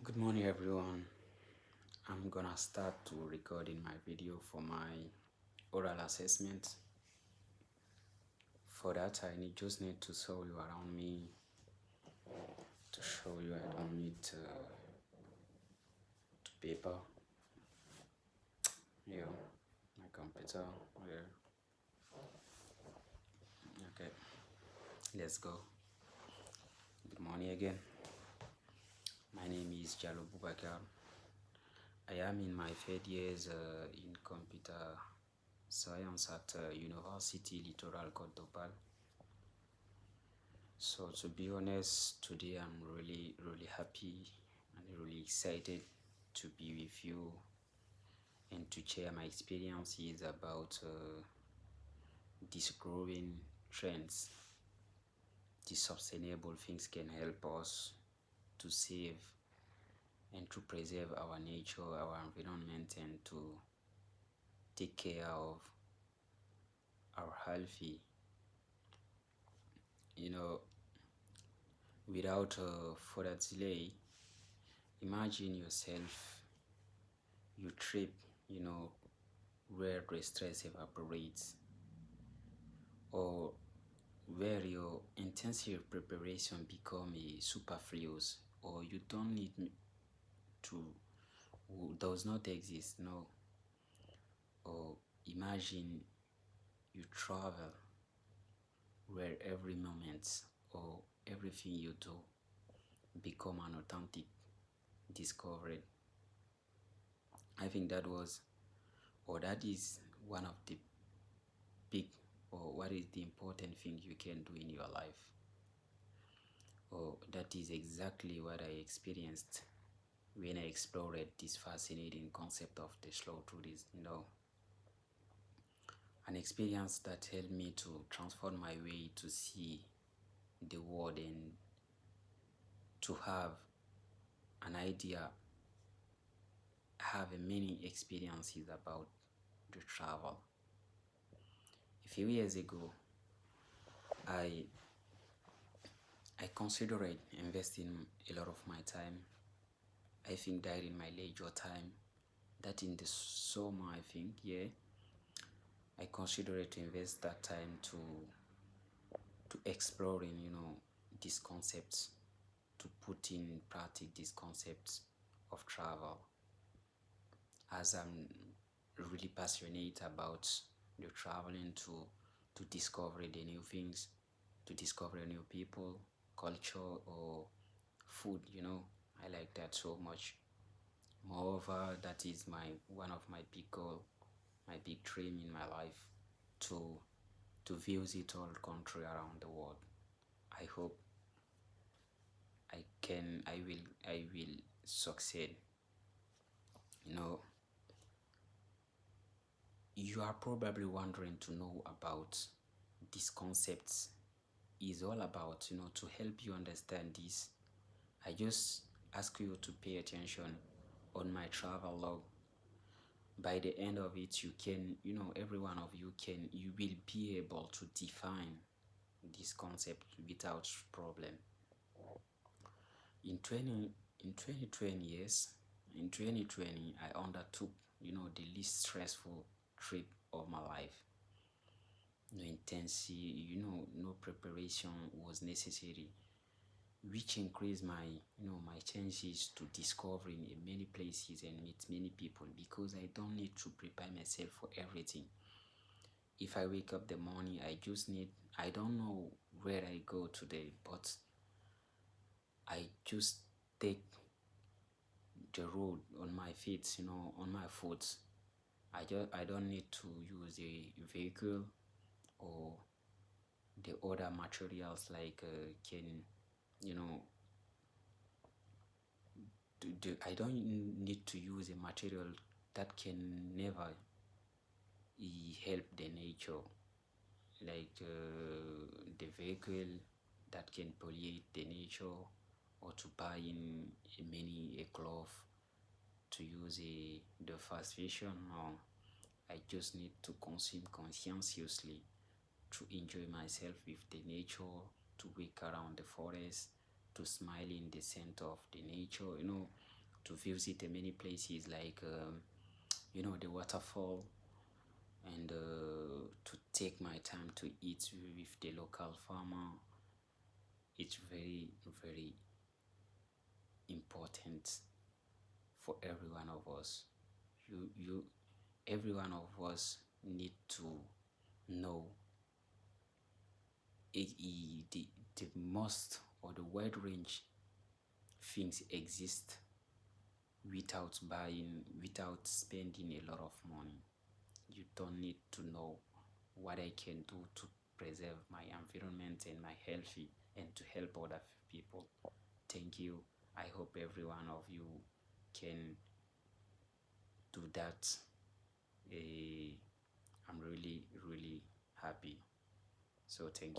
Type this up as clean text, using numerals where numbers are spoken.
Good morning everyone. I'm gonna start to recording my video for my oral assessment. For that I just need to show you around me. To show you I don't need to paper. Here, my computer here. Okay, let's go. Good morning again. My name is Jalo Bubakar. I am in my third years in computer science at University Littoral Côte d'Opale. So to be honest, today I'm really happy and really excited to be with you and to share my experiences about these growing trends. These sustainable things can help us to save and to preserve our nature, our environment, and to take care of our healthy. Without further delay, imagine yourself, you trip, where the stress evaporates, or where your intensive preparation become a superfluous, or you don't need to, does not exist, no. Or imagine you travel where every moment or everything you do become an authentic discovery. I think that is one of the big, or what is the important thing you can do in your life. That is exactly what I experienced when I explored this fascinating concept of the slow tourism. An experience that helped me to transform my way to see the world and to have an idea, have many experiences about the travel. A few years ago, I considered investing a lot of my time. I think that in my leisure time, that in the summer, I considered to invest that time to exploring, these concepts, to put in practice these concepts of travel. As I'm really passionate about the traveling to discover the new things, to discover new people, culture, or food. I like that so much. Moreover, that is one of my big goal, my big dream in my life, to visit all country around the world. I hope I will succeed. You are probably wondering to know about these concepts is all about, to help you understand this. I just ask you to pay attention on my travel log. By the end of it, you can, every one of you will be able to define this concept without problem. In 2020, I undertook, the least stressful trip of my life. No intensity, no preparation was necessary, which increased my chances to discovering many places and meet many people, because I don't need to prepare myself for everything. If I wake up the morning, I don't know where I go today, but I just take the road on my feet, on my foot. I don't need to use a vehicle or the other materials like I don't need to use a material that can never help the nature, like the vehicle that can pollute the nature, or to buy in a cloth to use the fast fashion. No, I just need to consume conscientiously, to enjoy myself with the nature, to walk around the forest, to smile in the scent of the nature. to visit many places like the waterfall, and to take my time to eat with the local farmer. It's very, very important for every one of us. Every one of us need to know the most or the wide range things exist without spending a lot of money. You don't need to know what I can do to preserve my environment and my healthy and to help other people. Thank you. I hope every one of you can do that. I'm really, really happy. So thank you.